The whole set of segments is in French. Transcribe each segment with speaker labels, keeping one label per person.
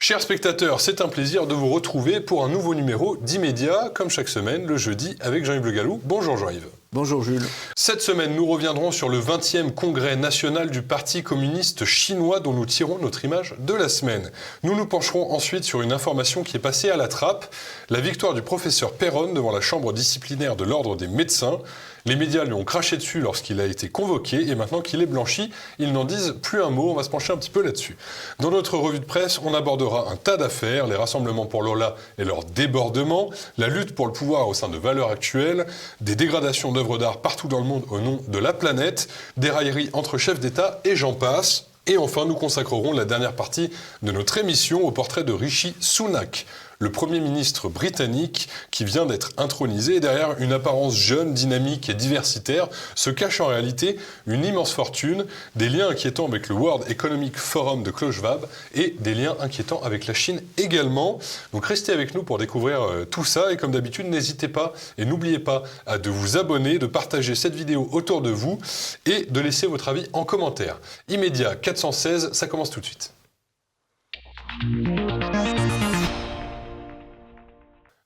Speaker 1: Chers spectateurs, c'est un plaisir de vous retrouver pour un nouveau numéro d'Immédiat, comme chaque semaine, le jeudi, avec Jean-Yves Le Gallou. Bonjour Jean-Yves.
Speaker 2: Bonjour Jules.
Speaker 1: Cette semaine, nous reviendrons sur le 20e congrès national du Parti communiste chinois dont nous tirons notre image de la semaine. Nous nous pencherons ensuite sur une information qui est passée à la trappe, la victoire du professeur Péronne devant la chambre disciplinaire de l'ordre des médecins. Les médias lui ont craché dessus lorsqu'il a été convoqué et maintenant qu'il est blanchi, ils n'en disent plus un mot. On va se pencher un petit peu là-dessus. Dans notre revue de presse, on abordera un tas d'affaires, les rassemblements pour Lola et leur débordement, la lutte pour le pouvoir au sein de Valeurs Actuelles, des dégradations d'œuvres d'art partout dans le monde au nom de la planète, des railleries entre chefs d'État et j'en passe. Et enfin, nous consacrerons la dernière partie de notre émission au portrait de Rishi Sunak, le Premier ministre britannique qui vient d'être intronisé. Et derrière une apparence jeune, dynamique et diversitaire se cache en réalité une immense fortune, des liens inquiétants avec le World Economic Forum de Klaus Schwab et des liens inquiétants avec la Chine également. Donc restez avec nous pour découvrir tout ça et comme d'habitude, n'hésitez pas et n'oubliez pas de vous abonner, de partager cette vidéo autour de vous et de laisser votre avis en commentaire. Immédiat 416, ça commence tout de suite.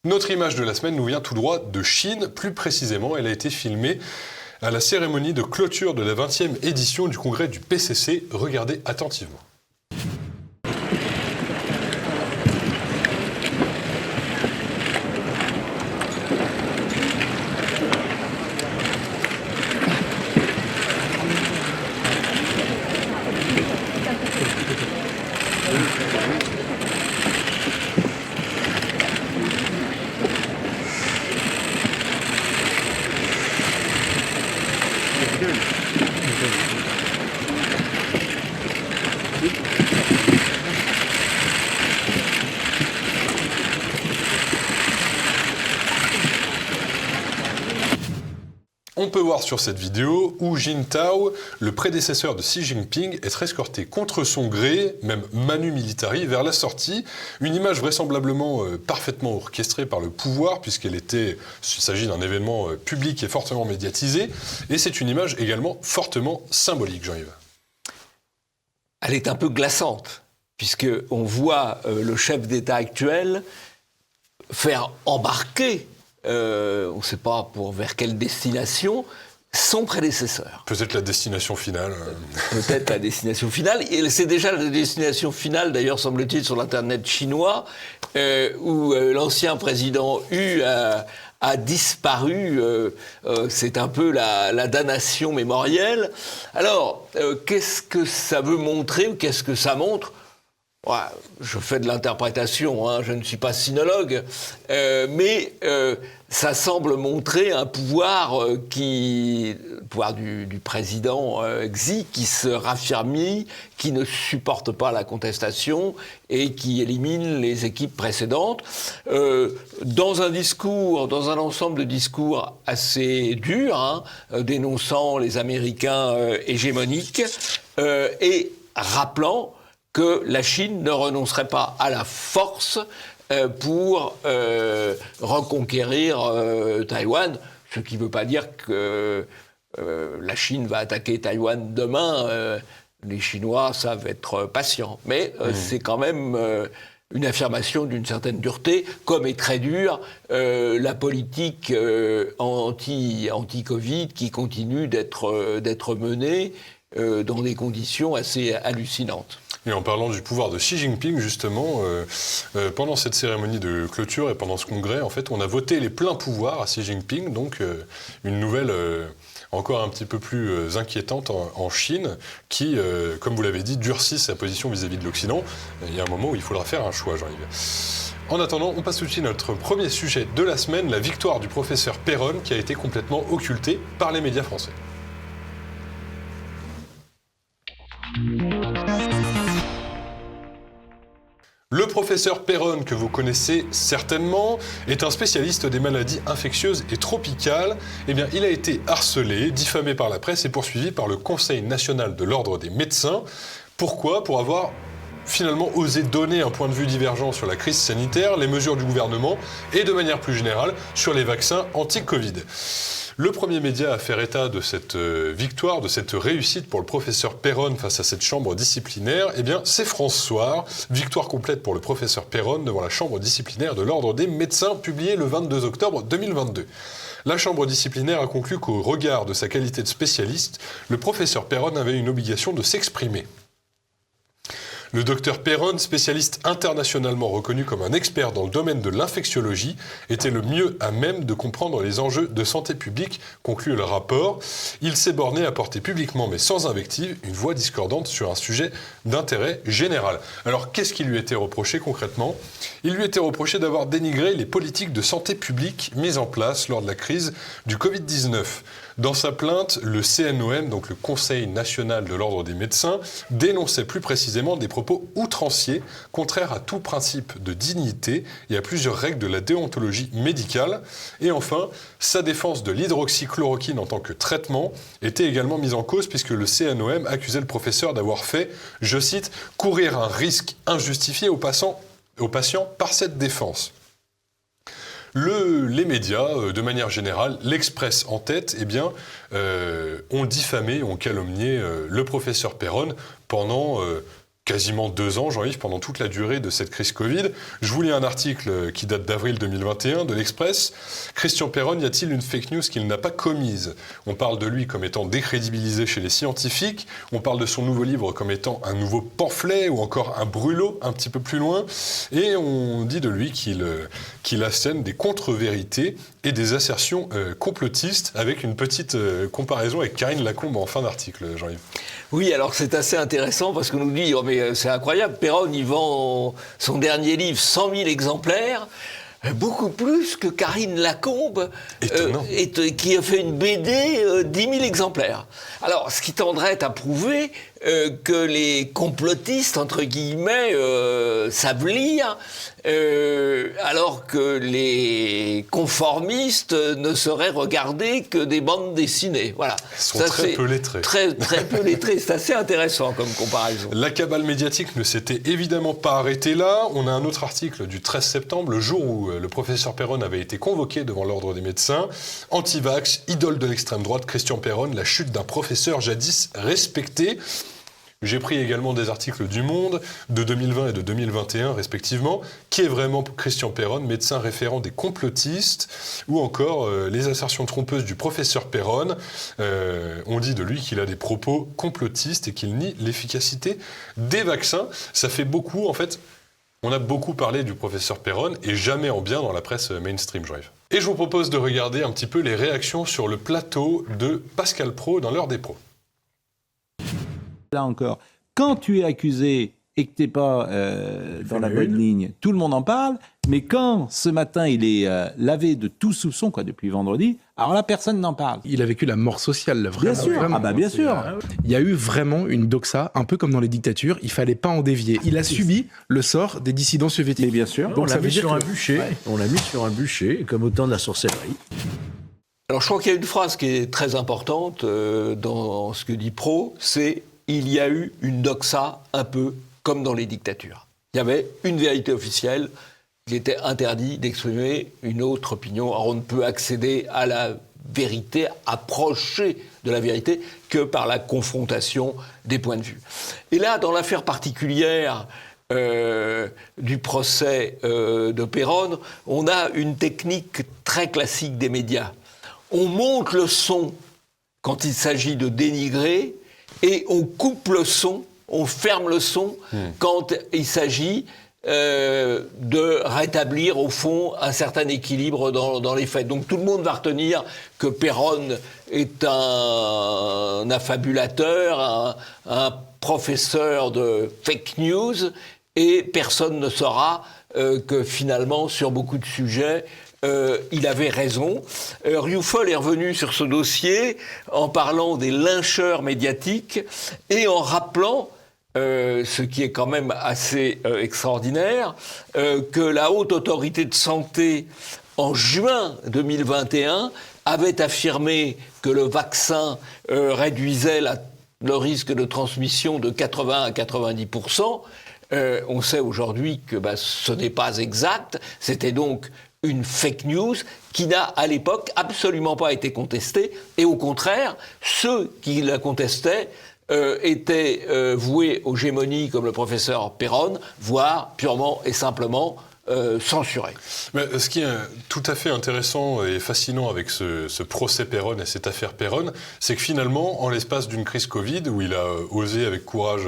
Speaker 1: Notre image de la semaine nous vient tout droit de Chine. Plus précisément, elle a été filmée à la cérémonie de clôture de la 20e édition du congrès du PCC. Regardez attentivement. On peut voir sur cette vidéo où Jintao, le prédécesseur de Xi Jinping, est escorté contre son gré, même manu militari, vers la sortie. Une image vraisemblablement parfaitement orchestrée par le pouvoir, il s'agit d'un événement public et fortement médiatisé. Et c'est une image également fortement symbolique, Jean-Yves.
Speaker 2: Elle est un peu glaçante, puisqu'on voit le chef d'État actuel faire embarquer on ne sait pas vers quelle destination, son prédécesseur.
Speaker 1: Peut-être la destination finale.
Speaker 2: Peut-être la destination finale. Et c'est déjà la destination finale, d'ailleurs, semble-t-il, sur l'Internet chinois, où l'ancien président Hu a disparu. C'est un peu la damnation mémorielle. Alors, qu'est-ce que ça veut montrer ou qu'est-ce que ça montre ? Ouais, je fais de l'interprétation, je ne suis pas sinologue, mais ça semble montrer un pouvoir le pouvoir du président Xi qui se raffirme, qui ne supporte pas la contestation et qui élimine les équipes précédentes. Dans un ensemble de discours assez durs, dénonçant les Américains hégémoniques et rappelant que la Chine ne renoncerait pas à la force pour reconquérir Taïwan, ce qui ne veut pas dire que la Chine va attaquer Taïwan demain. Les Chinois savent être patients, mais c'est quand même une affirmation d'une certaine dureté, comme est très dure la politique anti-Covid qui continue d'être menée dans des conditions assez hallucinantes.
Speaker 1: Et en parlant du pouvoir de Xi Jinping, justement, pendant cette cérémonie de clôture et pendant ce congrès, en fait, on a voté les pleins pouvoirs à Xi Jinping, donc une nouvelle encore un petit peu plus inquiétante en Chine, qui, comme vous l'avez dit, durcit sa position vis-à-vis de l'Occident. Il y a un moment où il faudra faire un choix, Jean-Yves. En attendant, on passe tout de suite à notre premier sujet de la semaine, la victoire du professeur Péronne, qui a été complètement occultée par les médias français. Le professeur Péronne, que vous connaissez certainement, est un spécialiste des maladies infectieuses et tropicales. Eh bien, il a été harcelé, diffamé par la presse et poursuivi par le Conseil national de l'ordre des médecins. Pourquoi ? Pour avoir finalement osé donner un point de vue divergent sur la crise sanitaire, les mesures du gouvernement et de manière plus générale sur les vaccins anti-Covid. Le premier média à faire état de cette victoire, de cette réussite pour le professeur Péronne face à cette chambre disciplinaire, eh bien, c'est France Soir. Victoire complète pour le professeur Péronne devant la chambre disciplinaire de l'Ordre des médecins, publiée le 22 octobre 2022. La chambre disciplinaire a conclu qu'au regard de sa qualité de spécialiste, le professeur Péronne avait une obligation de s'exprimer. Le docteur Péronne, spécialiste internationalement reconnu comme un expert dans le domaine de l'infectiologie, était le mieux à même de comprendre les enjeux de santé publique, conclut le rapport. Il s'est borné à porter publiquement, mais sans invective, une voix discordante sur un sujet d'intérêt général. Alors, qu'est-ce qui lui était reproché concrètement ? Il lui était reproché d'avoir dénigré les politiques de santé publique mises en place lors de la crise du Covid-19. Dans sa plainte, le CNOM, donc le Conseil national de l'Ordre des médecins, dénonçait plus précisément des propos outranciers, contraires à tout principe de dignité et à plusieurs règles de la déontologie médicale. Et enfin, sa défense de l'hydroxychloroquine en tant que traitement était également mise en cause puisque le CNOM accusait le professeur d'avoir fait, je cite, « courir un risque injustifié aux patients par cette défense ». Les médias, de manière générale, l'Express en tête, eh bien, ont diffamé, ont calomnié le professeur Péronne pendant quasiment 2 ans, Jean-Yves, pendant toute la durée de cette crise Covid. Je vous lis un article qui date d'avril 2021 de l'Express. Christian Péronne, y a-t-il une fake news qu'il n'a pas commise ? On parle de lui comme étant décrédibilisé chez les scientifiques, on parle de son nouveau livre comme étant un nouveau pamphlet ou encore un brûlot un petit peu plus loin, et on dit de lui qu'il assène des contre-vérités et des assertions complotistes, avec une petite comparaison avec Karine Lacombe en fin d'article, Jean-Yves.
Speaker 2: Oui, alors c'est assez intéressant parce qu'on nous dit oh, mais c'est incroyable, Péronne, il vend son dernier livre 100 000 exemplaires, beaucoup plus que Karine Lacombe, qui a fait une BD 10 000 exemplaires. Alors, ce qui tendrait à prouver que les complotistes, entre guillemets, savent lire, alors que les conformistes ne sauraient regarder que des bandes dessinées. Voilà.
Speaker 1: Ils sont très peu lettrés.
Speaker 2: Très peu lettrés. C'est assez intéressant comme comparaison.
Speaker 1: La cabale médiatique ne s'était évidemment pas arrêtée là. On a un autre article du 13 septembre, le jour où le professeur Péronne avait été convoqué devant l'Ordre des médecins. Antivax, idole de l'extrême droite, Christian Péronne, la chute d'un professeur jadis respecté. J'ai pris également des articles du Monde de 2020 et de 2021 respectivement. Qui est vraiment Christian Péronne, médecin référent des complotistes, ou encore les assertions trompeuses du professeur Péronne. On dit de lui qu'il a des propos complotistes et qu'il nie l'efficacité des vaccins. Ça fait beaucoup, en fait. On a beaucoup parlé du professeur Péronne et jamais en bien dans la presse mainstream, Jean-Yves. Et je vous propose de regarder un petit peu les réactions sur le plateau de Pascal Praud dans l'heure des pros.
Speaker 3: Là encore, quand tu es accusé et que tu n'es pas dans la bonne ligne, tout le monde en parle, mais quand ce matin il est lavé de tout soupçon, depuis vendredi, alors là personne n'en parle.
Speaker 4: Il a vécu la mort sociale, là, vraiment.
Speaker 3: Bien sûr,
Speaker 4: vraiment.
Speaker 3: ah bah bien sûr.
Speaker 4: Il y a eu vraiment une doxa, un peu comme dans les dictatures, il fallait pas en dévier. Il a subi le sort des dissidents soviétiques.
Speaker 3: Mais bien sûr.
Speaker 5: Donc on l'a mis sur un bûcher, on l'a mis sur un bûcher, comme au temps de la sorcellerie.
Speaker 2: Alors je crois qu'il y a une phrase qui est très importante dans ce que dit Praud, c'est il y a eu une doxa un peu comme dans les dictatures. Il y avait une vérité officielle, il était interdit d'exprimer une autre opinion. Alors on ne peut accéder à la vérité, approcher de la vérité, que par la confrontation des points de vue. Et là, dans l'affaire particulière du procès de Péronne, on a une technique très classique des médias. On monte le son quand il s'agit de dénigrer, et on coupe le son, on ferme le son quand il s'agit de rétablir au fond un certain équilibre dans les faits. Donc tout le monde va retenir que Péronne est un affabulateur, un professeur de fake news, et personne ne saura que finalement sur beaucoup de sujets il avait raison. Rioufol est revenu sur ce dossier en parlant des lyncheurs médiatiques et en rappelant, ce qui est quand même assez extraordinaire, que la Haute Autorité de Santé, en juin 2021, avait affirmé que le vaccin réduisait le risque de transmission de 80 à 90%. On sait aujourd'hui que ce n'est pas exact. C'était donc une fake news qui n'a, à l'époque, absolument pas été contestée. Et au contraire, ceux qui la contestaient étaient voués aux gémonies comme le professeur Perron, voire purement et simplement censurés.
Speaker 1: Mais ce qui est tout à fait intéressant et fascinant avec ce procès Perron et cette affaire Perron, c'est que finalement, en l'espace d'une crise Covid, où il a osé avec courage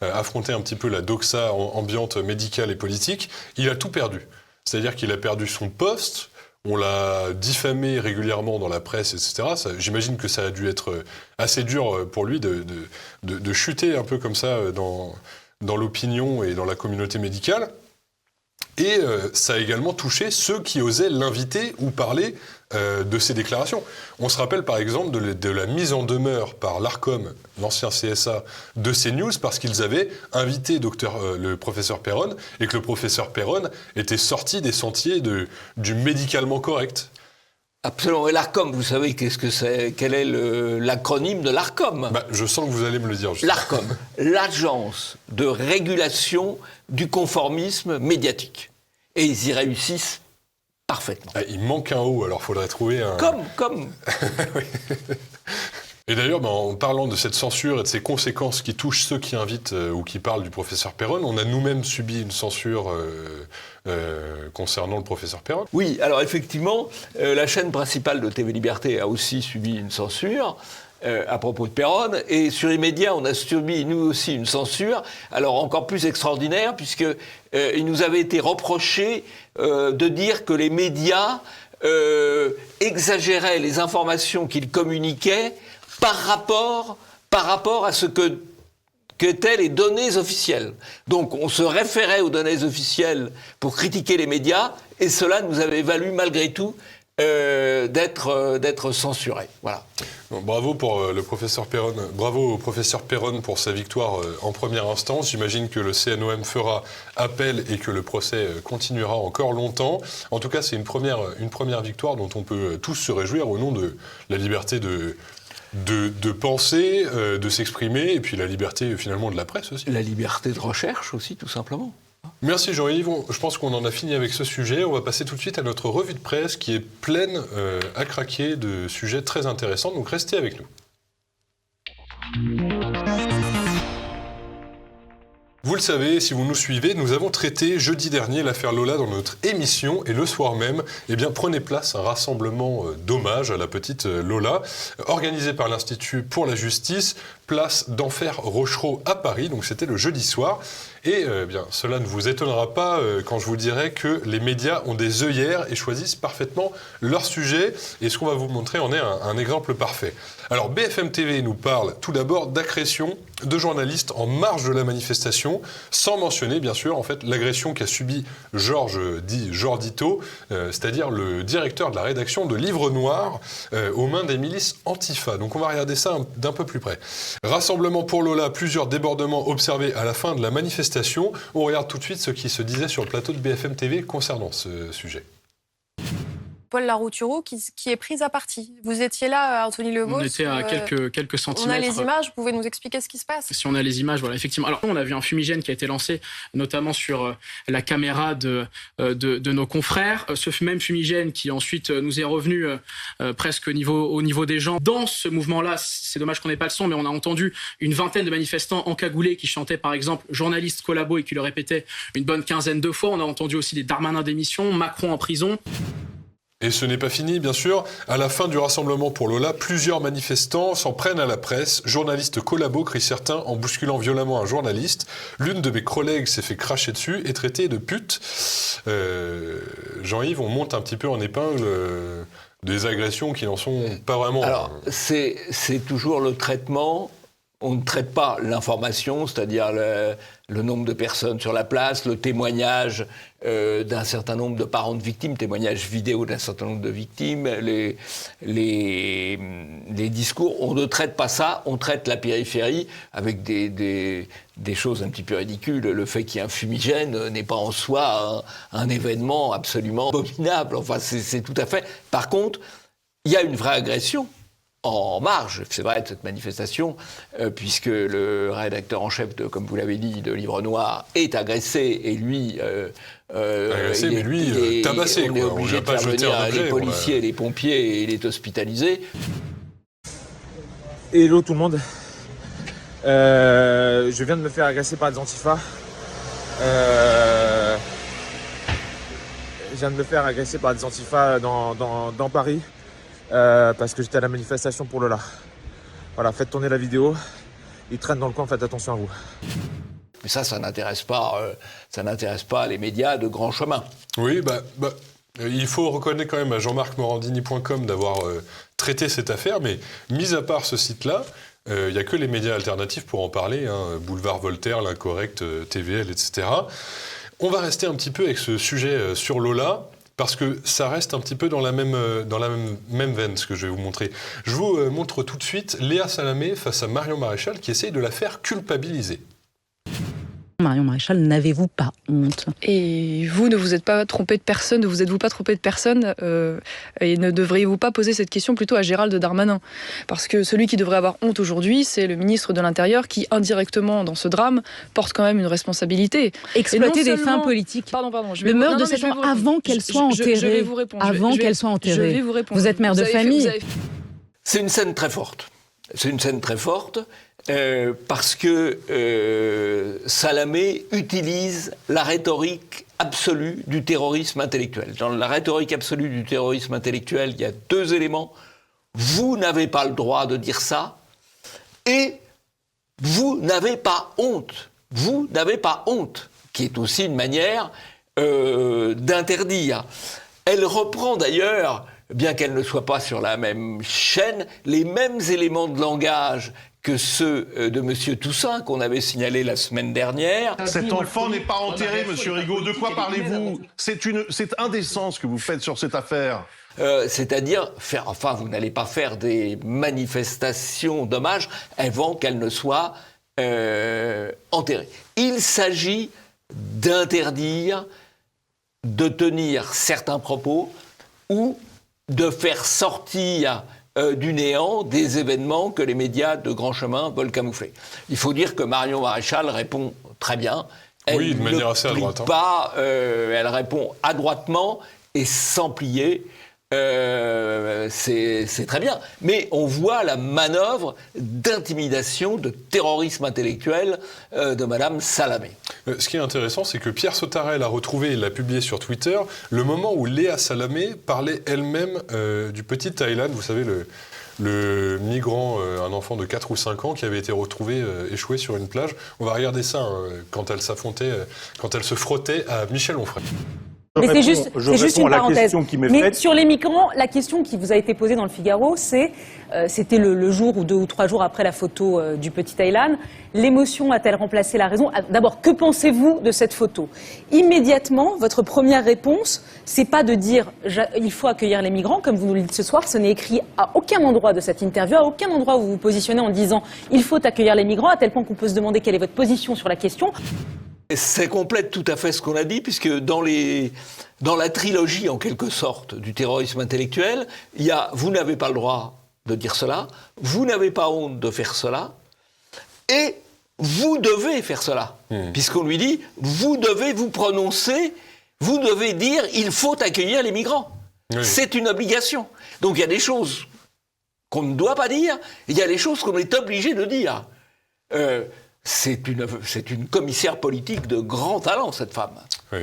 Speaker 1: affronter un petit peu la doxa ambiante médicale et politique, il a tout perdu. C'est-à-dire qu'il a perdu son poste, on l'a diffamé régulièrement dans la presse, etc. J'imagine que ça a dû être assez dur pour lui de chuter un peu comme ça dans l'opinion et dans la communauté médicale. Et ça a également touché ceux qui osaient l'inviter ou parler de ses déclarations. On se rappelle par exemple de la mise en demeure par l'ARCOM, l'ancien CSA, de CNews, parce qu'ils avaient invité le professeur Perron, et que le professeur Perron était sorti des sentiers du médicalement correct.
Speaker 2: Absolument. Et l'ARCOM, vous savez qu'est-ce que c'est ? Quel est l'acronyme de l'ARCOM ?
Speaker 1: Je sens que vous allez me le dire.
Speaker 2: L'ARCOM, l'Agence de régulation du conformisme médiatique. Et ils y réussissent parfaitement.
Speaker 1: Il manque un O, alors il faudrait trouver un...
Speaker 2: Comme.
Speaker 1: Oui. Et d'ailleurs, en parlant de cette censure et de ses conséquences qui touchent ceux qui invitent ou qui parlent du professeur Perron, on a nous-mêmes subi une censure concernant le professeur Perron.
Speaker 2: Oui, alors effectivement, la chaîne principale de TV Liberté a aussi subi une censure à propos de Perron. Et sur les médias, on a subi, nous aussi, une censure, alors encore plus extraordinaire, puisque il nous avait été reproché de dire que les médias exagéraient les informations qu'ils communiquaient par rapport à ce qu'étaient les données officielles. Donc on se référait aux données officielles pour critiquer les médias, et cela nous avait valu malgré tout d'être censurés. Voilà.
Speaker 1: Bon, bravo pour le professeur Perron. Bravo au professeur Perron pour sa victoire en première instance. J'imagine que le CNOM fera appel et que le procès continuera encore longtemps. En tout cas, c'est une première victoire dont on peut tous se réjouir au nom de la liberté de penser, de s'exprimer, et puis la liberté finalement de la presse aussi.
Speaker 2: La liberté de recherche aussi, tout simplement.
Speaker 1: Merci Jean-Yves, je pense qu'on en a fini avec ce sujet. On va passer tout de suite à notre revue de presse qui est pleine à craquer de sujets très intéressants, donc restez avec nous. Vous le savez, si vous nous suivez, nous avons traité jeudi dernier l'affaire Lola dans notre émission, et le soir même, prenait place un rassemblement d'hommage à la petite Lola, organisé par l'Institut pour la justice, place d'Enfer Rochereau à Paris, donc c'était le jeudi soir. Et cela ne vous étonnera pas quand je vous dirai que les médias ont des œillères et choisissent parfaitement leur sujet, et ce qu'on va vous montrer en est un exemple parfait. Alors BFM TV nous parle tout d'abord d'agression de journalistes en marge de la manifestation, sans mentionner bien sûr en fait l'agression qu'a subi Georges Dito, c'est-à-dire le directeur de la rédaction de Livre Noir aux mains des milices Antifa. Donc on va regarder ça d'un peu plus près. Rassemblement pour Lola, plusieurs débordements observés à la fin de la manifestation. On regarde tout de suite ce qui se disait sur le plateau de BFM TV concernant ce sujet.
Speaker 6: Paul Larouturou qui est prise à partie. Vous étiez là, Anthony Lebos.
Speaker 7: On était à quelques centimètres.
Speaker 6: On a les images, vous pouvez nous expliquer ce qui se passe?
Speaker 7: Si on a les images, voilà, effectivement. Alors, on a vu un fumigène qui a été lancé, notamment sur la caméra de nos confrères. Ce même fumigène qui ensuite nous est revenu presque au niveau des gens. Dans ce mouvement-là, c'est dommage qu'on n'ait pas le son, mais on a entendu une vingtaine de manifestants encagoulés qui chantaient, par exemple, journalistes collabos et qui le répétaient une bonne quinzaine de fois. On a entendu aussi des Darmanin démission, Macron en prison.
Speaker 1: Et ce n'est pas fini, bien sûr. À la fin du rassemblement pour Lola, plusieurs manifestants s'en prennent à la presse. Journalistes collabos, crient certains, en bousculant violemment un journaliste. L'une de mes collègues s'est fait cracher dessus et traitée de pute. Jean-Yves, on monte un petit peu en épingle des agressions qui n'en sont pas vraiment...
Speaker 2: Alors, c'est toujours le traitement... On ne traite pas l'information, c'est-à-dire le nombre de personnes sur la place, le témoignage d'un certain nombre de parents de victimes, témoignage vidéo d'un certain nombre de victimes, les discours. On ne traite pas ça, on traite la périphérie avec des choses un petit peu ridicules. Le fait qu'il y ait un fumigène n'est pas en soi un événement absolument abominable. Enfin, c'est tout à fait... Par contre, il y a une vraie agression. en marge, c'est vrai, de cette manifestation, puisque le rédacteur en chef, comme vous l'avez dit, de Livre Noir est agressé, et lui...
Speaker 1: agressé, mais lui, tabassé.
Speaker 2: On est obligé de faire venir les policiers et les pompiers, et il est hospitalisé.
Speaker 8: Hello tout le monde. Je viens de me faire agresser par des antifas. Je viens de me faire agresser par des antifas dans Paris parce que j'étais à la manifestation pour Lola. Voilà, faites tourner la vidéo. Ils traînent dans le coin, faites attention à vous.
Speaker 2: Mais ça n'intéresse pas les médias de grand chemin.
Speaker 1: Oui, il faut reconnaître quand même à jean-marc-morandini.com d'avoir traité cette affaire, mais mis à part ce site-là, il n'y a que les médias alternatifs pour en parler, Boulevard Voltaire, L'Incorrect, TVL, etc. On va rester un petit peu avec ce sujet sur Lola, parce que ça reste un petit peu dans la même veine, ce que je vais vous montrer. Je vous montre tout de suite Léa Salamé face à Marion Maréchal, qui essaye de la faire culpabiliser.
Speaker 9: Marion Maréchal, n'avez-vous pas honte?
Speaker 6: Et vous, ne vous êtes pas trompé de personne, ne vous êtes-vous pas trompé de personne et ne devriez-vous pas poser cette question plutôt à Gérald Darmanin? Parce que celui qui devrait avoir honte aujourd'hui, c'est le ministre de l'Intérieur qui, indirectement, dans ce drame, porte quand même une responsabilité.
Speaker 9: Exploiter des fins politiques.
Speaker 6: Pardon,
Speaker 9: le meurtre de cette femme avant qu'elle soit enterrée.
Speaker 6: Je vais vous répondre.
Speaker 9: Avant qu'elle soit enterrée.
Speaker 6: Je vais vous répondre.
Speaker 9: Vous êtes mère de famille.
Speaker 2: C'est une scène très forte. C'est une scène très forte. Parce que Salamé utilise la rhétorique absolue du terrorisme intellectuel. Dans la rhétorique absolue du terrorisme intellectuel, il y a deux éléments. Vous n'avez pas le droit de dire ça et vous n'avez pas honte. Vous n'avez pas honte, qui est aussi une manière d'interdire. Elle reprend d'ailleurs, bien qu'elle ne soit pas sur la même chaîne, les mêmes éléments de langage que ceux de M. Toussaint, qu'on avait signalé la semaine dernière.
Speaker 10: Cet enfant n'est pas enterré, M. Rigaud. De quoi parlez-vous? C'est indécent ce que vous faites sur cette affaire.
Speaker 2: C'est-à-dire, vous n'allez pas faire des manifestations d'hommage avant qu'elle ne soit enterrée. Il s'agit d'interdire de tenir certains propos ou de faire sortir du néant des événements que les médias de grand chemin veulent camoufler. Il faut dire que Marion Maréchal répond très bien.
Speaker 1: Oui, de manière assez adroite.
Speaker 2: Elle répond adroitement et sans plier. C'est très bien. Mais on voit la manœuvre d'intimidation, de terrorisme intellectuel de Madame Salamé.
Speaker 1: Ce qui est intéressant, c'est que Pierre Sautarel a retrouvé et l'a publié sur Twitter le moment où Léa Salamé parlait elle-même du petit Thaïlande, vous savez, le migrant, un enfant de 4 ou 5 ans qui avait été retrouvé échoué sur une plage. On va regarder ça quand elle se frottait à Michel Onfray.
Speaker 11: Mais c'est juste une parenthèse. Mais sur les migrants, la question qui vous a été posée dans le Figaro, c'était le jour ou 2 ou 3 jours après la photo du petit Thaïlande. L'émotion a-t-elle remplacé la raison? D'abord, que pensez-vous de cette photo? Immédiatement, votre première réponse, c'est pas de dire il faut accueillir les migrants, comme vous nous le dites ce soir. Ce n'est écrit à aucun endroit de cette interview, à aucun endroit où vous vous positionnez en disant il faut accueillir les migrants, à tel point qu'on peut se demander quelle est votre position sur la question.
Speaker 2: Ça complète tout à fait ce qu'on a dit, puisque dans la trilogie, en quelque sorte, du terrorisme intellectuel, il y a « vous n'avez pas le droit de dire cela »,« vous n'avez pas honte de faire cela » et « vous devez faire cela ». Puisqu'on lui dit « vous devez vous prononcer, vous devez dire « il faut accueillir les migrants ». C'est une obligation. Donc il y a des choses qu'on ne doit pas dire, et il y a des choses qu'on est obligé de dire. C'est une commissaire politique de grand talent, cette femme.
Speaker 1: Oui.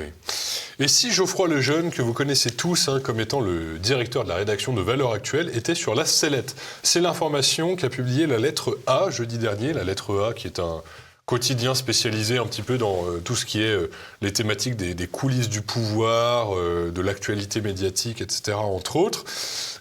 Speaker 1: Et si Geoffroy Lejeune, que vous connaissez tous comme étant le directeur de la rédaction de Valeurs Actuelles, était sur la sellette? C'est l'information qu'a publiée la lettre A jeudi dernier. La lettre A qui est un quotidien spécialisé un petit peu dans tout ce qui est les thématiques des coulisses du pouvoir, de l'actualité médiatique, etc., entre autres.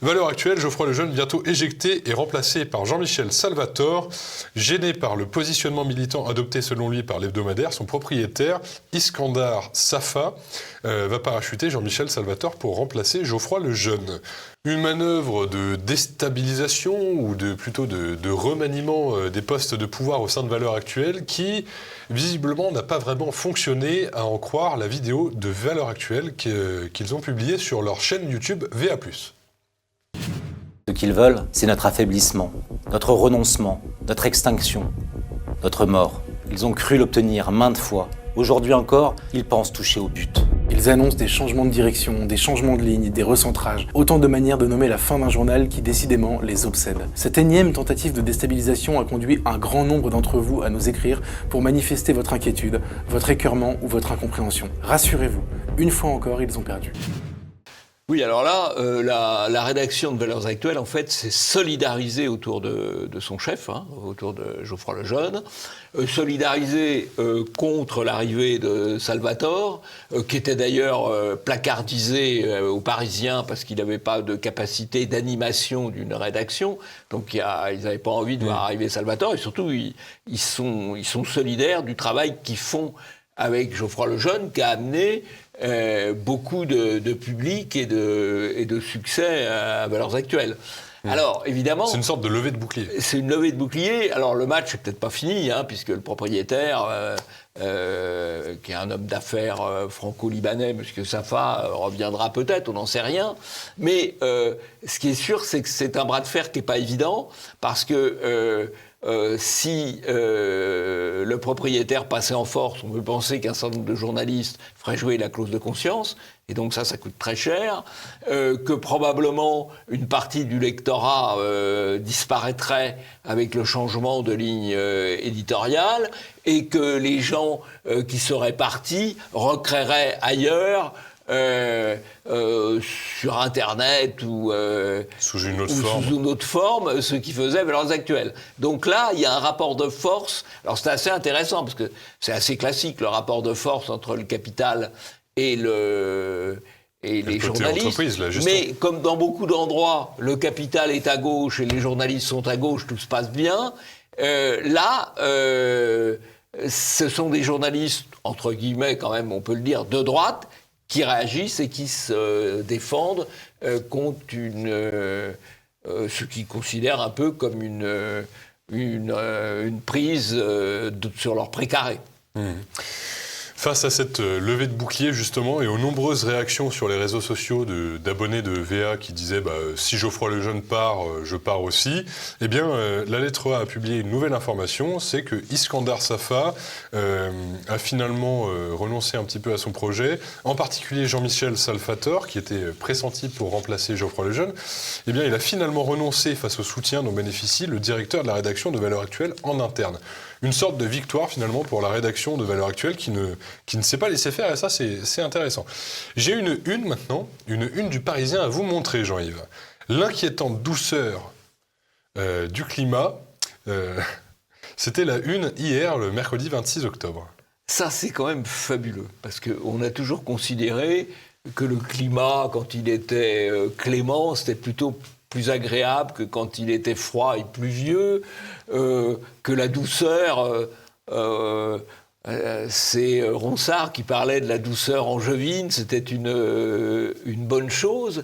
Speaker 1: Valeurs Actuelles, Geoffroy Lejeune bientôt éjecté et remplacé par Jean-Michel Salvatore, gêné par le positionnement militant adopté selon lui par l'hebdomadaire. Son propriétaire, Iskandar Safa, va parachuter Jean-Michel Salvatore pour remplacer Geoffroy Lejeune. Une manœuvre de déstabilisation ou plutôt de remaniement des postes de pouvoir au sein de Valeurs Actuelles qui, visiblement, n'a pas vraiment fonctionné, à en croire la vidéo de Valeurs Actuelles qu'ils ont publiée sur leur chaîne YouTube VA+.
Speaker 12: Ce qui qu'ils veulent, c'est notre affaiblissement, notre renoncement, notre extinction, notre mort. Ils ont cru l'obtenir maintes fois. Aujourd'hui encore, ils pensent toucher au but.
Speaker 4: Ils annoncent des changements de direction, des changements de ligne, des recentrages. Autant de manières de nommer la fin d'un journal qui décidément les obsède. Cette énième tentative de déstabilisation a conduit un grand nombre d'entre vous à nous écrire pour manifester votre inquiétude, votre écœurement ou votre incompréhension. Rassurez-vous, une fois encore, ils ont perdu.
Speaker 2: Oui, alors là, la rédaction de Valeurs Actuelles, en fait, s'est solidarisée autour de son chef, autour de Geoffroy Lejeune, solidarisée contre l'arrivée de Salvatore, qui était d'ailleurs placardisé aux Parisiens parce qu'il n'avait pas de capacité d'animation d'une rédaction, donc ils n'avaient pas envie de voir arriver Salvatore, et surtout, ils sont solidaires du travail qu'ils font avec Geoffroy Lejeune, qui a amené beaucoup de public et de succès à Valeurs Actuelles. Alors, évidemment...
Speaker 1: C'est une sorte de levée de bouclier.
Speaker 2: C'est une levée de bouclier. Alors, le match n'est peut-être pas fini, puisque le propriétaire, qui est un homme d'affaires franco-libanais, M. Safa, reviendra peut-être, on n'en sait rien. Mais ce qui est sûr, c'est que c'est un bras de fer qui n'est pas évident, parce que... si le propriétaire passait en force, on peut penser qu'un certain nombre de journalistes feraient jouer la clause de conscience, et donc ça coûte très cher, que probablement une partie du lectorat disparaîtrait avec le changement de ligne éditoriale, et que les gens qui seraient partis recréeraient ailleurs, sur Internet ou
Speaker 1: sous une autre
Speaker 2: forme, ce qui faisait Valeurs Actuelles. Donc là, il y a un rapport de force. Alors c'est assez intéressant parce que c'est assez classique le rapport de force entre le capital et les journalistes. Mais comme dans beaucoup d'endroits, le capital est à gauche et les journalistes sont à gauche, tout se passe bien. Là, ce sont des journalistes, entre guillemets quand même, on peut le dire, de droite, qui réagissent et qui se défendent contre ce qu'ils considèrent un peu comme une prise sur leur précaré.
Speaker 1: Face à cette levée de bouclier, justement, et aux nombreuses réactions sur les réseaux sociaux d'abonnés de VA qui disaient si Geoffroy Lejeune part, je pars aussi, eh bien, la Lettre A a publié une nouvelle information, c'est que Iskandar Safa a finalement renoncé un petit peu à son projet, en particulier Jean-Michel Salvatore, qui était pressenti pour remplacer Geoffroy Lejeune, eh bien, il a finalement renoncé face au soutien dont bénéficie le directeur de la rédaction de Valeurs Actuelles en interne. Une sorte de victoire finalement pour la rédaction de Valeurs Actuelles qui ne s'est pas laissé faire, et ça c'est intéressant. J'ai une maintenant, une une du Parisien à vous montrer, Jean-Yves. L'inquiétante douceur du climat, c'était la une hier, le mercredi 26 octobre.
Speaker 2: Ça c'est quand même fabuleux, parce qu'on a toujours considéré que le climat, quand il était clément, c'était plutôt plus agréable que quand il était froid et pluvieux, que la douceur, c'est Ronsard qui parlait de la douceur angevine, c'était une bonne chose.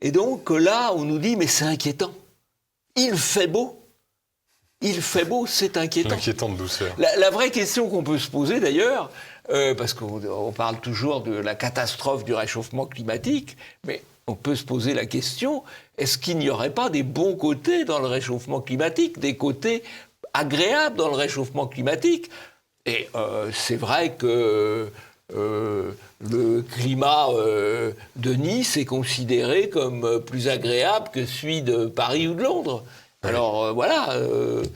Speaker 2: Et donc là, on nous dit, mais c'est inquiétant. Il fait beau, c'est inquiétant.
Speaker 1: L'inquiétante douceur.
Speaker 2: La vraie question qu'on peut se poser d'ailleurs, parce qu'on parle toujours de la catastrophe du réchauffement climatique, mais on peut se poser la question, est-ce qu'il n'y aurait pas des bons côtés dans le réchauffement climatique, des côtés agréables dans le réchauffement climatique ? Et c'est vrai que le climat de Nice est considéré comme plus agréable que celui de Paris ou de Londres. Alors voilà.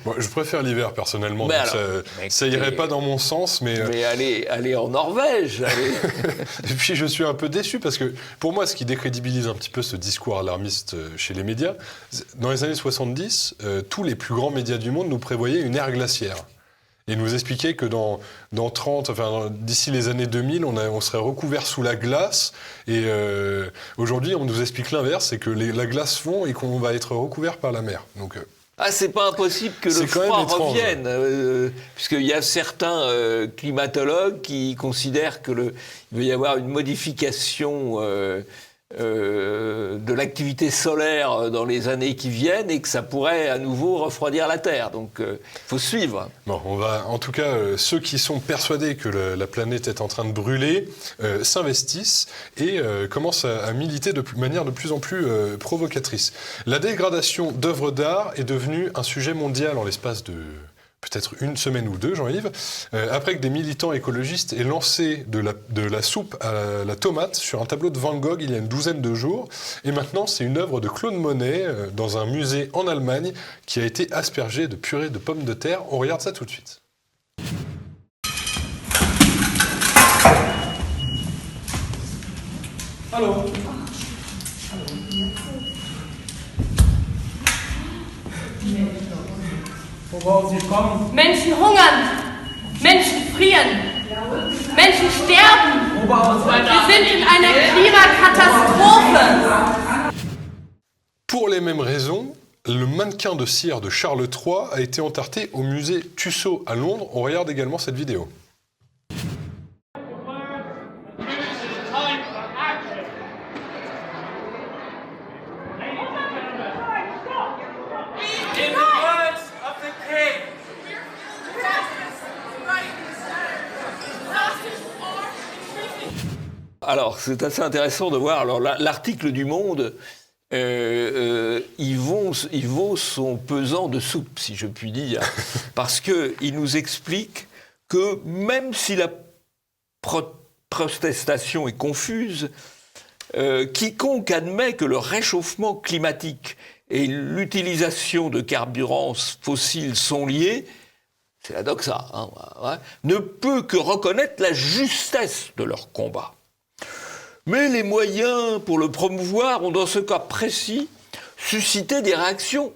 Speaker 1: Moi, je préfère l'hiver personnellement, donc ça irait pas dans mon sens, mais
Speaker 2: allez en Norvège.
Speaker 1: Et puis je suis un peu déçu parce que pour moi, ce qui décrédibilise un petit peu ce discours alarmiste chez les médias, dans les années 70, tous les plus grands médias du monde nous prévoyaient une ère glaciaire. Et nous expliquaient que d'ici les années 2000, on serait recouvert sous la glace. Et aujourd'hui, on nous explique l'inverse, c'est que la glace fond et qu'on va être recouvert par la mer. Donc,
Speaker 2: c'est pas impossible que le froid revienne, puisqu'il y a certains climatologues qui considèrent qu'il va y avoir une modification de l'activité solaire dans les années qui viennent et que ça pourrait à nouveau refroidir la Terre. Donc il faut suivre.
Speaker 1: Bon, on va, en tout cas, ceux qui sont persuadés que la planète est en train de brûler s'investissent et commencent à militer de manière de plus en plus provocatrice. La dégradation d'œuvres d'art est devenue un sujet mondial en l'espace de peut-être une semaine ou deux, Jean-Yves, après que des militants écologistes aient lancé de la soupe à la tomate sur un tableau de Van Gogh il y a une douzaine de jours. Et maintenant, c'est une œuvre de Claude Monet dans un musée en Allemagne qui a été aspergée de purée de pommes de terre. On regarde ça tout de suite.
Speaker 13: Hallo. Worauf Sie kommen?
Speaker 14: Menschen hungern, Menschen frieren, Menschen sterben. Wir sind in einer Klimakatastrophe.
Speaker 1: Pour les mêmes raisons, le mannequin de cire de Charles III a été entarté au musée Tussaud à Londres. On regarde également cette vidéo.
Speaker 2: Alors, c'est assez intéressant de voir. Alors, l'article du Monde, il vaut son pesant de soupe, si je puis dire, parce qu'il nous explique que même si la protestation est confuse, quiconque admet que le réchauffement climatique et l'utilisation de carburants fossiles sont liés, c'est la doxa, ne peut que reconnaître la justesse de leur combat. Mais les moyens pour le promouvoir ont, dans ce cas précis, suscité des réactions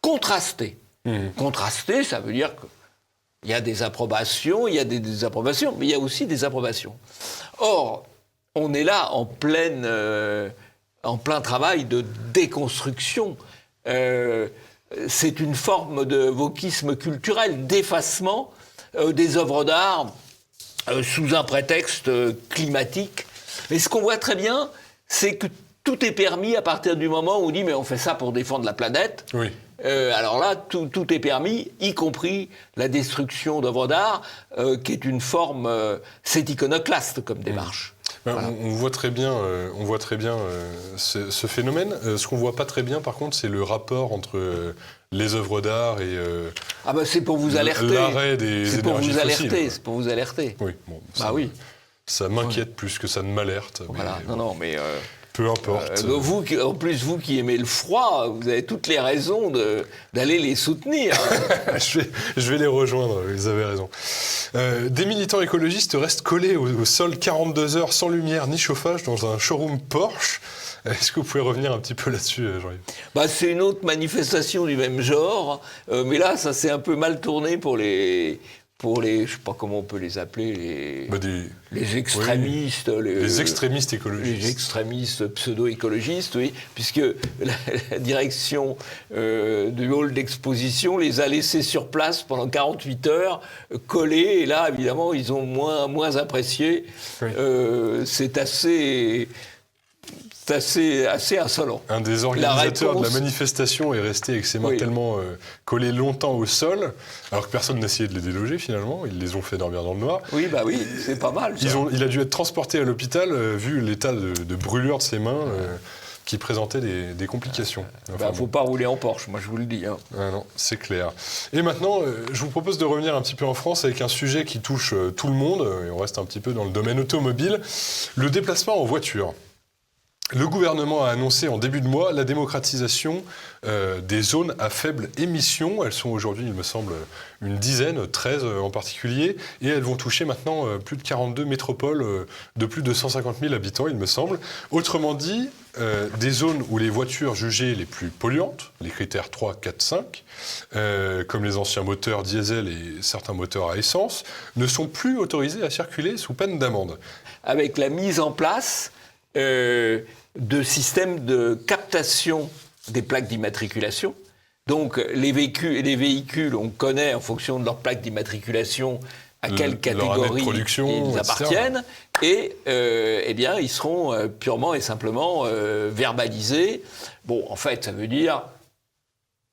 Speaker 2: contrastées. Contrastées, ça veut dire qu'il y a des approbations, il y a des désapprobations, mais il y a aussi des approbations. Or, on est là en plein travail de déconstruction. C'est une forme de wokisme culturel, d'effacement des œuvres d'art sous un prétexte climatique. Mais ce qu'on voit très bien, c'est que tout est permis à partir du moment où on dit « mais on fait ça pour défendre la planète oui. ». Alors là, tout est permis, y compris la destruction d'œuvres d'art, qui est une forme... c'est iconoclaste comme démarche.
Speaker 1: Voilà. On voit très bien, ce phénomène. Ce qu'on ne voit pas très bien, par contre, c'est le rapport entre les œuvres d'art et
Speaker 2: c'est pour vous alerter.
Speaker 1: L'arrêt des énergies fossiles.
Speaker 2: C'est pour vous alerter.
Speaker 1: Oui, bon,
Speaker 2: oui.
Speaker 1: Ça m'inquiète plus que ça ne m'alerte.
Speaker 2: Voilà. Mais
Speaker 1: peu importe.
Speaker 2: En plus, vous qui aimez le froid, vous avez toutes les raisons d'aller les soutenir.
Speaker 1: je vais les rejoindre, vous avez raison. Des militants écologistes restent collés au sol 42 heures sans lumière ni chauffage dans un showroom Porsche. Est-ce que vous pouvez revenir un petit peu là-dessus, Jean-Yves ?
Speaker 2: C'est une autre manifestation du même genre, mais là, ça s'est un peu mal tourné pour les, je ne sais pas comment on peut les appeler, les extrémistes.
Speaker 1: Oui, les extrémistes écologistes.
Speaker 2: Les extrémistes pseudo-écologistes, oui, puisque la direction du hall d'exposition les a laissés sur place pendant 48 heures, collés, et là, évidemment, ils ont moins apprécié. Oui. C'est assez insolent.
Speaker 1: Un des organisateurs de la manifestation est resté avec ses mains tellement collées longtemps au sol, alors que personne n'essayait de les déloger finalement. Ils les ont fait dormir dans le noir.
Speaker 2: Oui, c'est pas mal.
Speaker 1: Il a dû être transporté à l'hôpital vu l'état de brûlure de ses mains qui présentait des complications.
Speaker 2: Faut pas rouler en Porsche, moi je vous le dis.
Speaker 1: Ah non, c'est clair. Et maintenant, je vous propose de revenir un petit peu en France avec un sujet qui touche tout le monde, et on reste un petit peu dans le domaine automobile, le déplacement en voiture. Le gouvernement a annoncé en début de mois la démocratisation des zones à faible émission. Elles sont aujourd'hui, il me semble, une dizaine, 13 en particulier, et elles vont toucher maintenant plus de 42 métropoles de plus de 150 000 habitants, il me semble. Autrement dit, des zones où les voitures jugées les plus polluantes, les critères 3, 4, 5, comme les anciens moteurs diesel et certains moteurs à essence, ne sont plus autorisés à circuler sous peine d'amende. Avec
Speaker 2: la mise en place de systèmes de captation des plaques d'immatriculation. Donc les véhicules, on connaît en fonction de leur plaque d'immatriculation à quelle catégorie ils appartiennent. et eh bien, ils seront purement et simplement verbalisés. Bon, en fait, ça veut dire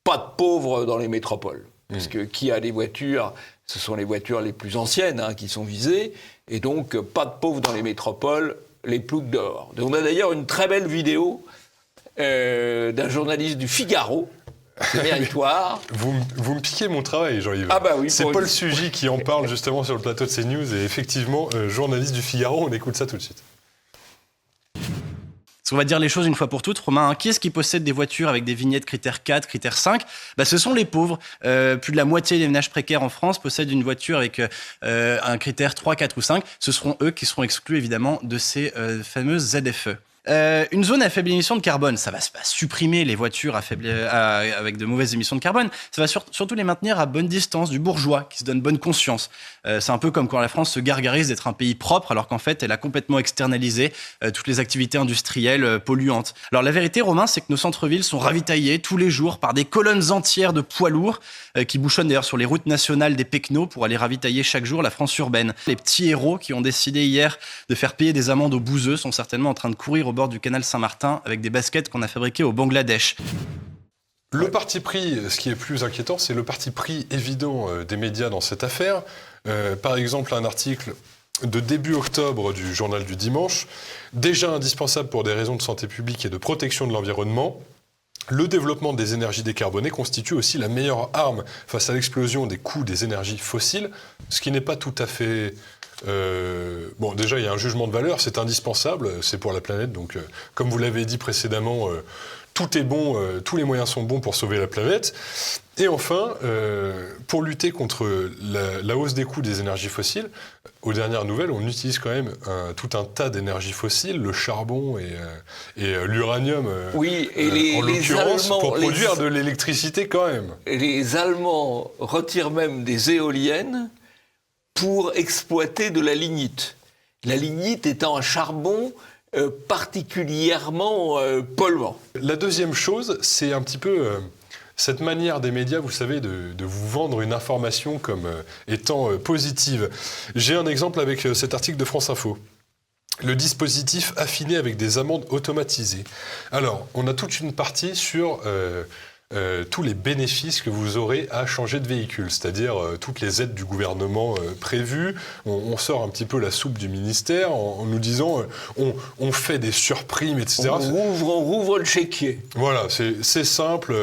Speaker 2: pas de pauvres dans les métropoles. Parce que qui a des voitures, ce sont les voitures les plus anciennes qui sont visées, et donc pas de pauvres dans les métropoles, les ploucs dehors. On a d'ailleurs une très belle vidéo d'un journaliste du Figaro, c'est méritoire.
Speaker 1: Vous me piquez mon travail, Jean-Yves.
Speaker 2: Ah bah oui,
Speaker 1: c'est Paul Sugy qui en parle justement sur le plateau de CNews, et effectivement, journaliste du Figaro, on écoute ça tout de suite.
Speaker 15: On va dire les choses une fois pour toutes. Romain, qui est-ce qui possède des voitures avec des vignettes critère 4, critère 5 ? Ce sont les pauvres. Plus de la moitié des ménages précaires en France possèdent une voiture avec un critère 3, 4 ou 5. Ce seront eux qui seront exclus évidemment de ces fameuses ZFE. Une zone à faible émission de carbone, ça va pas supprimer les voitures avec de mauvaises émissions de carbone, ça va surtout les maintenir à bonne distance du bourgeois qui se donne bonne conscience. C'est un peu comme quand la France se gargarise d'être un pays propre alors qu'en fait elle a complètement externalisé toutes les activités industrielles polluantes. Alors la vérité, Romain, c'est que nos centres-villes sont ravitaillés tous les jours par des colonnes entières de poids lourds qui bouchonnent d'ailleurs sur les routes nationales des Pecnos pour aller ravitailler chaque jour la France urbaine. Les petits héros qui ont décidé hier de faire payer des amendes aux bouseux sont certainement en train de courir au bord du canal Saint-Martin avec des baskets qu'on a fabriquées au Bangladesh.
Speaker 1: Le parti pris, ce qui est plus inquiétant, c'est le parti pris évident des médias dans cette affaire. Par exemple, un article de début octobre du journal du dimanche, déjà indispensable pour des raisons de santé publique et de protection de l'environnement. Le développement des énergies décarbonées constitue aussi la meilleure arme face à l'explosion des coûts des énergies fossiles, ce qui n'est pas tout à fait... Bon, déjà, il y a un jugement de valeur, c'est indispensable, c'est pour la planète, donc comme vous l'avez dit précédemment, tout est bon, tous les moyens sont bons pour sauver la planète. Et enfin, pour lutter contre la hausse des coûts des énergies fossiles, aux dernières nouvelles, on utilise quand même tout un tas d'énergies fossiles, le charbon et l'uranium,
Speaker 2: oui, et
Speaker 1: en l'occurrence, pour produire de l'électricité quand même.
Speaker 2: Les Allemands retirent même des éoliennes pour exploiter de la lignite. La lignite étant un charbon particulièrement polluant.
Speaker 1: La deuxième chose, c'est un petit peu cette manière des médias, vous savez, de vous vendre une information comme étant positive. J'ai un exemple avec cet article de France Info. Le dispositif affiné avec des amendes automatisées. Alors, on a toute une partie sur... tous les bénéfices que vous aurez à changer de véhicule, c'est-à-dire toutes les aides du gouvernement prévues. On sort un petit peu la soupe du ministère en nous disant on fait des surprimes, etc.
Speaker 2: On rouvre le chéquier.
Speaker 1: Voilà, c'est simple.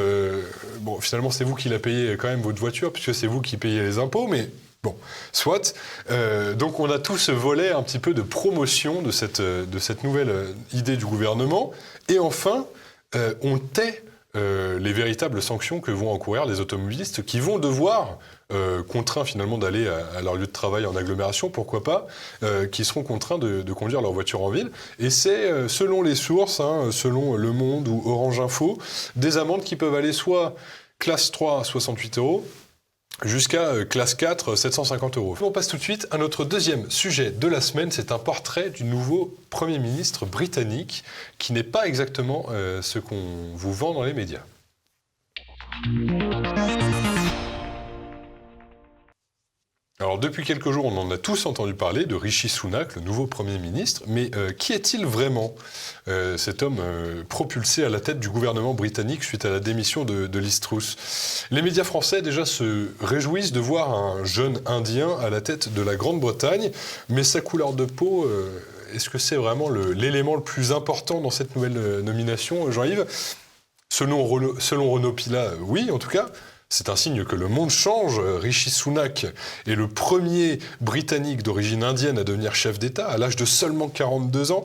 Speaker 1: Bon, finalement, c'est vous qui la payez quand même, votre voiture, puisque c'est vous qui payez les impôts, mais... Bon, soit. Donc on a tout ce volet un petit peu de promotion de cette nouvelle idée du gouvernement. Et enfin, on tait les véritables sanctions que vont encourir les automobilistes qui vont devoir, contraints finalement d'aller à leur lieu de travail en agglomération, pourquoi pas, qui seront contraints de conduire leur voiture en ville. Et c'est, selon les sources, selon Le Monde ou Orange Info, des amendes qui peuvent aller soit classe 3, 68 €, jusqu'à classe 4, 750 €. On passe tout de suite à notre deuxième sujet de la semaine. C'est un portrait du nouveau Premier ministre britannique qui n'est pas exactement ce qu'on vous vend dans les médias. Alors depuis quelques jours, on en a tous entendu parler de Rishi Sunak, le nouveau Premier ministre. Mais qui est-il vraiment, cet homme propulsé à la tête du gouvernement britannique suite à la démission de Liz Truss ? Les médias français déjà se réjouissent de voir un jeune Indien à la tête de la Grande-Bretagne, mais sa couleur de peau, est-ce que c'est vraiment l'élément le plus important dans cette nouvelle nomination, Jean-Yves ? Selon Renaud Pila, oui, en tout cas. C'est un signe que le monde change. Rishi Sunak est le premier Britannique d'origine indienne à devenir chef d'État à l'âge de seulement 42 ans,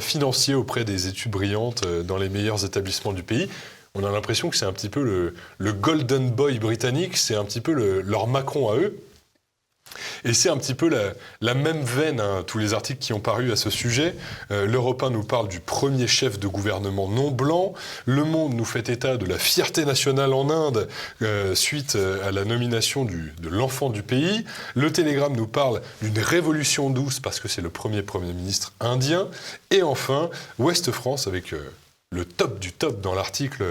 Speaker 1: financier auprès des études brillantes dans les meilleurs établissements du pays. On a l'impression que c'est un petit peu le golden boy britannique, c'est un petit peu leur Macron à eux. Et c'est un petit peu la même veine, tous les articles qui ont paru à ce sujet. L'Europe 1 nous parle du premier chef de gouvernement non blanc. Le Monde nous fait état de la fierté nationale en Inde suite à la nomination de l'enfant du pays. Le Télégramme nous parle d'une révolution douce parce que c'est le premier ministre indien. Et enfin, Ouest France avec... le top du top dans l'article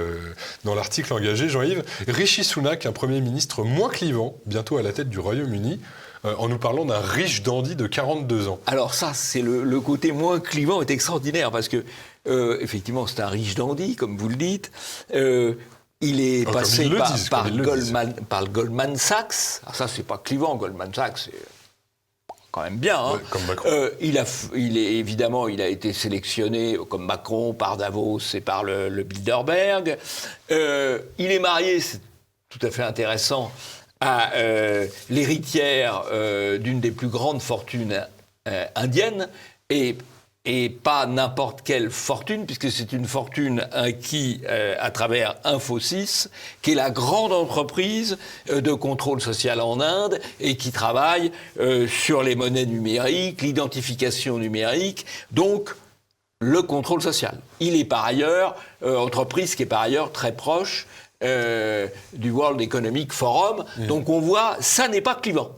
Speaker 1: engagé, Jean-Yves. Rishi Sunak, un Premier ministre moins clivant, bientôt à la tête du Royaume-Uni. en nous parlant d'un riche dandy de 42 ans.
Speaker 2: Alors ça, c'est le côté moins clivant est extraordinaire, parce que, effectivement, c'est un riche dandy, comme vous le dites. Il est passé par le Goldman Sachs. Alors ça, c'est pas clivant, Goldman Sachs, c'est quand même bien. Hein.
Speaker 1: Ouais, comme Macron.
Speaker 2: Il a été sélectionné, comme Macron, par Davos et par le Bilderberg. Il est marié, c'est tout à fait intéressant, à l'héritière d'une des plus grandes fortunes indiennes, et pas n'importe quelle fortune, puisque c'est une fortune acquise à travers Infosys, qui est la grande entreprise de contrôle social en Inde et qui travaille sur les monnaies numériques, l'identification numérique, donc le contrôle social. Il est par ailleurs, entreprise qui est par ailleurs très proche du World Economic Forum. Donc on voit, ça n'est pas clivant.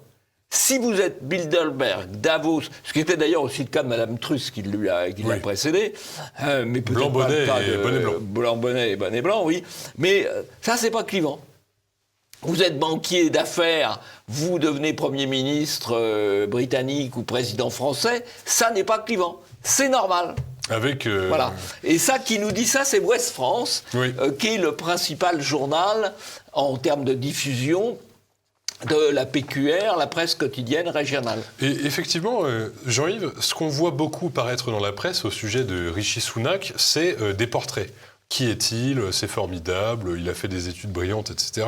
Speaker 2: Si vous êtes Bilderberg, Davos, ce qui était d'ailleurs aussi le cas de Mme Truss qui l'a précédé, mais peut-être pas le cas de Blanc-Bonnet et Bonnet Blanc, oui, mais ça c'est pas clivant. Vous êtes banquier d'affaires, vous devenez Premier ministre britannique ou président français, ça n'est pas clivant, c'est normal. Voilà. Et ça qui nous dit ça, c'est Ouest France, qui est le principal journal en termes de diffusion de la PQR, la presse quotidienne régionale.
Speaker 1: Et effectivement, Jean-Yves, ce qu'on voit beaucoup paraître dans la presse au sujet de Rishi Sunak, c'est des portraits. Qui est-il ? C'est formidable, il a fait des études brillantes, etc.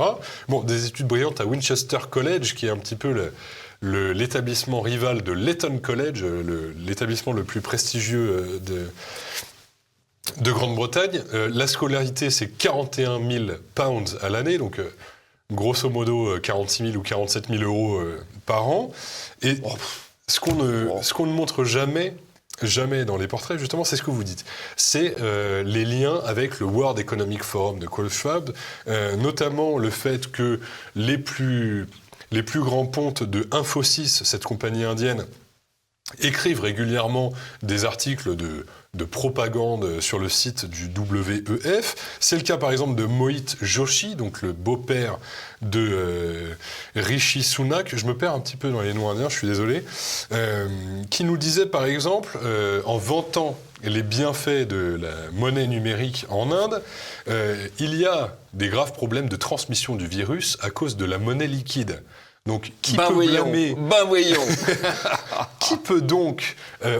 Speaker 1: Bon, des études brillantes à Winchester College, qui est un petit peu l'établissement rival de l'Eton College, l'établissement le plus prestigieux de Grande-Bretagne. La scolarité, c'est 41 000 pounds à l'année, donc grosso modo 46 000 ou 47 000 euros par an. Et ce qu'on ne montre jamais dans les portraits, justement, c'est ce que vous dites. C'est les liens avec le World Economic Forum de Klaus Schwab, notamment le fait que les plus grands pontes de Infosys, cette compagnie indienne, écrivent régulièrement des articles de propagande sur le site du WEF. C'est le cas par exemple de Mohit Joshi, donc le beau-père de Rishi Sunak. Je me perds un petit peu dans les noms indiens, je suis désolé. Qui nous disait par exemple, en vantant les bienfaits de la monnaie numérique en Inde, il y a des graves problèmes de transmission du virus à cause de la monnaie liquide. Donc, qui peut blâmer Qui peut donc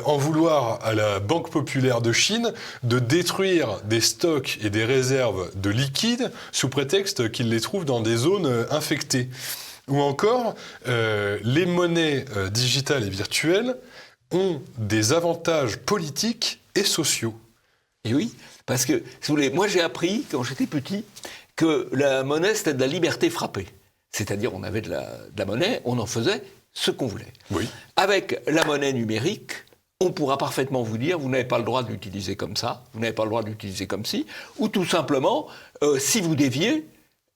Speaker 1: en vouloir à la Banque populaire de Chine de détruire des stocks et des réserves de liquide sous prétexte qu'ils les trouvent dans des zones infectées ? Ou encore, les monnaies digitales et virtuelles ont des avantages politiques et sociaux.
Speaker 2: Et oui, parce que, si vous voulez, moi j'ai appris, quand j'étais petit, que la monnaie c'était de la liberté frappée. C'est-à-dire, on avait de la monnaie, on en faisait ce qu'on voulait.
Speaker 1: Oui.
Speaker 2: Avec la monnaie numérique, on pourra parfaitement vous dire, vous n'avez pas le droit de l'utiliser comme ça, vous n'avez pas le droit de l'utiliser comme ci, ou tout simplement, si vous déviez,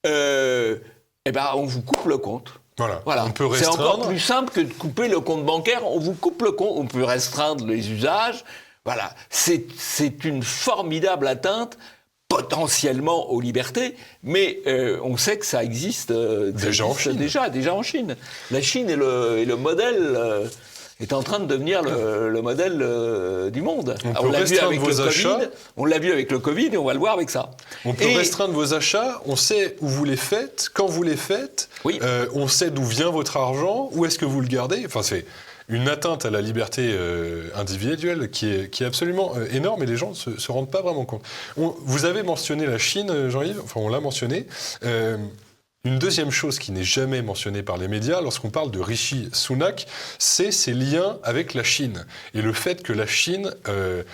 Speaker 2: on vous coupe le compte.
Speaker 1: Voilà.
Speaker 2: On peut restreindre. C'est encore plus simple que de couper le compte bancaire, on vous coupe le compte, on peut restreindre les usages. Voilà, c'est une formidable atteinte potentiellement aux libertés, mais on sait que ça existe déjà en Chine. La Chine est le modèle, est en train de devenir le modèle du monde. On l'a vu avec le Covid, on l'a vu avec le Covid et on va le voir avec ça.
Speaker 1: On peut restreindre vos achats, on sait où vous les faites, quand vous les faites, on sait d'où vient votre argent, où est-ce que vous le gardez. Enfin, c'est une atteinte à la liberté individuelle qui est absolument énorme et les gens ne se rendent pas vraiment compte. Vous avez mentionné la Chine, Jean-Yves, enfin on l'a mentionné. Une deuxième chose qui n'est jamais mentionnée par les médias lorsqu'on parle de Rishi Sunak, c'est ses liens avec la Chine et le fait que la Chine ait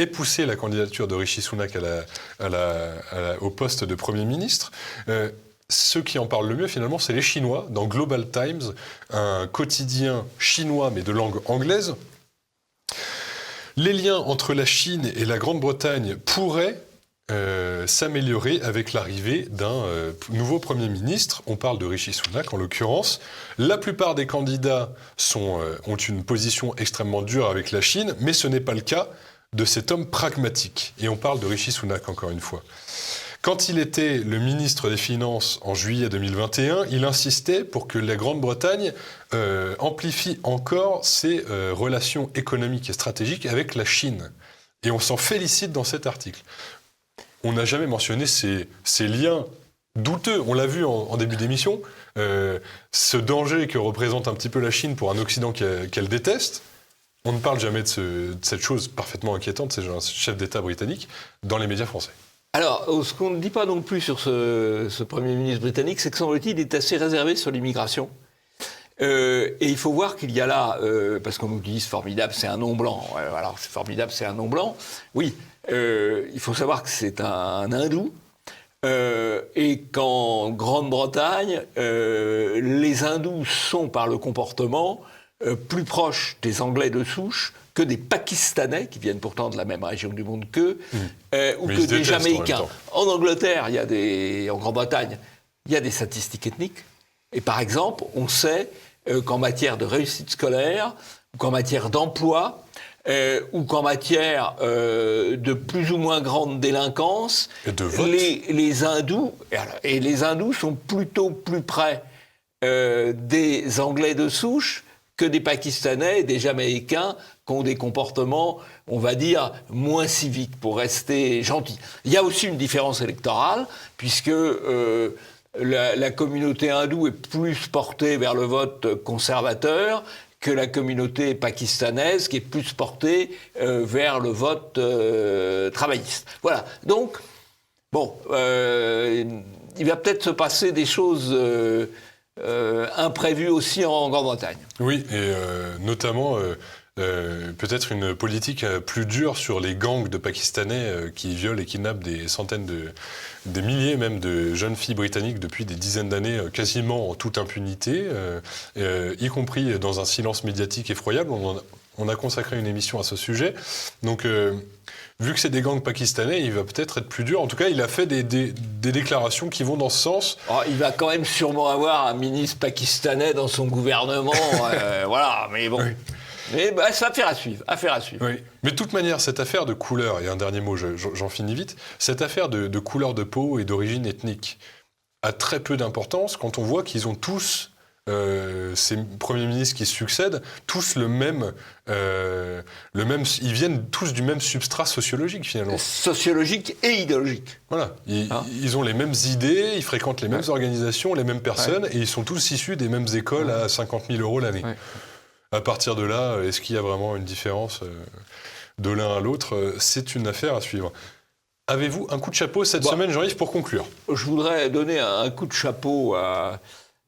Speaker 1: poussé la candidature de Rishi Sunak au poste de Premier ministre. Ceux qui en parlent le mieux, finalement, c'est les Chinois. Dans Global Times, un quotidien chinois, mais de langue anglaise, les liens entre la Chine et la Grande-Bretagne pourraient s'améliorer avec l'arrivée d'un nouveau Premier ministre. On parle de Rishi Sunak, en l'occurrence. La plupart des candidats ont une position extrêmement dure avec la Chine, mais ce n'est pas le cas de cet homme pragmatique. Et on parle de Rishi Sunak, encore une fois. Quand il était le ministre des Finances en juillet 2021, il insistait pour que la Grande-Bretagne amplifie encore ses relations économiques et stratégiques avec la Chine. Et on s'en félicite dans cet article. On n'a jamais mentionné ces liens douteux. On l'a vu en début d'émission. Ce danger que représente un petit peu la Chine pour un Occident qu'elle déteste. On ne parle jamais de cette chose parfaitement inquiétante, c'est un chef d'État britannique, dans les médias français.
Speaker 2: Alors, ce qu'on ne dit pas non plus sur ce Premier ministre britannique, c'est que semble-t-il, il est assez réservé sur l'immigration. Et il faut voir qu'il y a là, parce qu'on nous dit c'est formidable, c'est un nom blanc. Alors, c'est formidable, c'est un nom blanc. Oui, il faut savoir que c'est un hindou. Et qu'en Grande-Bretagne, les hindous sont, par le comportement, plus proches des Anglais de souche que des Pakistanais, qui viennent pourtant de la même région du monde qu'eux, ou que des Jamaïcains. En Angleterre, en Grande-Bretagne, il y a des statistiques ethniques. Et par exemple, on sait qu'en matière de réussite scolaire, ou qu'en matière d'emploi, ou qu'en matière de plus ou moins grande délinquance, les hindous, et les hindous sont plutôt plus près des Anglais de souche que des Pakistanais et des Jamaïcains qui ont des comportements, on va dire, moins civiques, pour rester gentils. Il y a aussi une différence électorale, puisque la communauté hindoue est plus portée vers le vote conservateur que la communauté pakistanaise, qui est plus portée vers le vote travailliste. Voilà. Donc, bon, il va peut-être se passer des choses imprévues aussi en Grande-Bretagne.
Speaker 1: Oui, et notamment peut-être une politique plus dure sur les gangs de Pakistanais qui violent et kidnappent des centaines des milliers même de jeunes filles britanniques depuis des dizaines d'années, quasiment en toute impunité, y compris dans un silence médiatique effroyable. On a consacré une émission à ce sujet. Donc, vu que c'est des gangs pakistanais, il va peut-être être plus dur. En tout cas, il a fait des déclarations qui vont dans ce sens.
Speaker 2: Oh, il va quand même sûrement avoir un ministre pakistanais dans son gouvernement. Voilà, mais bon... Oui. Mais c'est affaire à suivre, Oui.
Speaker 1: Mais de toute manière, cette affaire de couleur, et un dernier mot, j'en finis vite, cette affaire de couleur de peau et d'origine ethnique a très peu d'importance quand on voit qu'ils ont tous, ces premiers ministres qui succèdent, tous le même, ils viennent tous du même substrat sociologique finalement.
Speaker 2: Sociologique et idéologique.
Speaker 1: Voilà, ils ont les mêmes idées, ils fréquentent les mêmes organisations, les mêmes personnes, et ils sont tous issus des mêmes écoles à 50 000 € l'année. Ouais. À partir de là, est-ce qu'il y a vraiment une différence de l'un à l'autre ? C'est une affaire à suivre. Avez-vous un coup de chapeau cette semaine, Jean-Yves, pour conclure ?
Speaker 2: Je voudrais donner un coup de chapeau à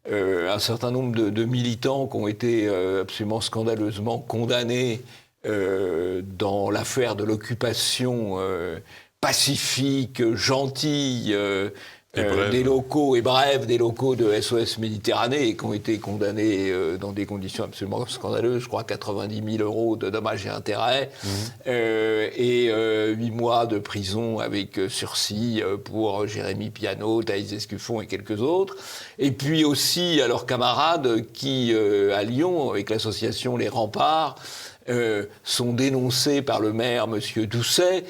Speaker 2: un certain nombre de militants qui ont été absolument scandaleusement condamnés dans l'affaire de l'occupation pacifique, gentille, des locaux de SOS Méditerranée qui ont été condamnés dans des conditions absolument scandaleuses, je crois 90 000 € de dommages et intérêts, et 8 mois de prison avec sursis pour Jérémy Piano, Thaïs Escuffon et quelques autres. Et puis aussi à leurs camarades qui, à Lyon, avec l'association Les Remparts, sont dénoncés par le maire, M. Doucet,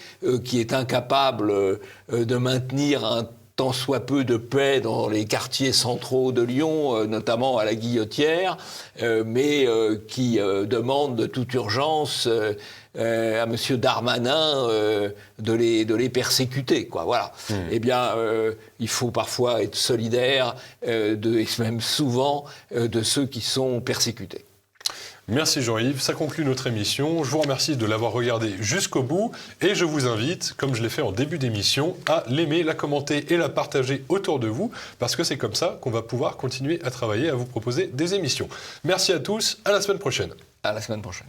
Speaker 2: qui est incapable de maintenir un tant soit peu de paix dans les quartiers centraux de Lyon, notamment à la Guillotière, mais qui demande de toute urgence à M. Darmanin de les persécuter, quoi. Voilà. Eh bien, il faut parfois être solidaire, et même souvent, de ceux qui sont persécutés.
Speaker 1: Merci Jean-Yves, ça conclut notre émission. Je vous remercie de l'avoir regardé jusqu'au bout et je vous invite, comme je l'ai fait en début d'émission, à l'aimer, la commenter et la partager autour de vous parce que c'est comme ça qu'on va pouvoir continuer à travailler, à vous proposer des émissions. Merci à tous, à la semaine prochaine.
Speaker 2: À la semaine prochaine.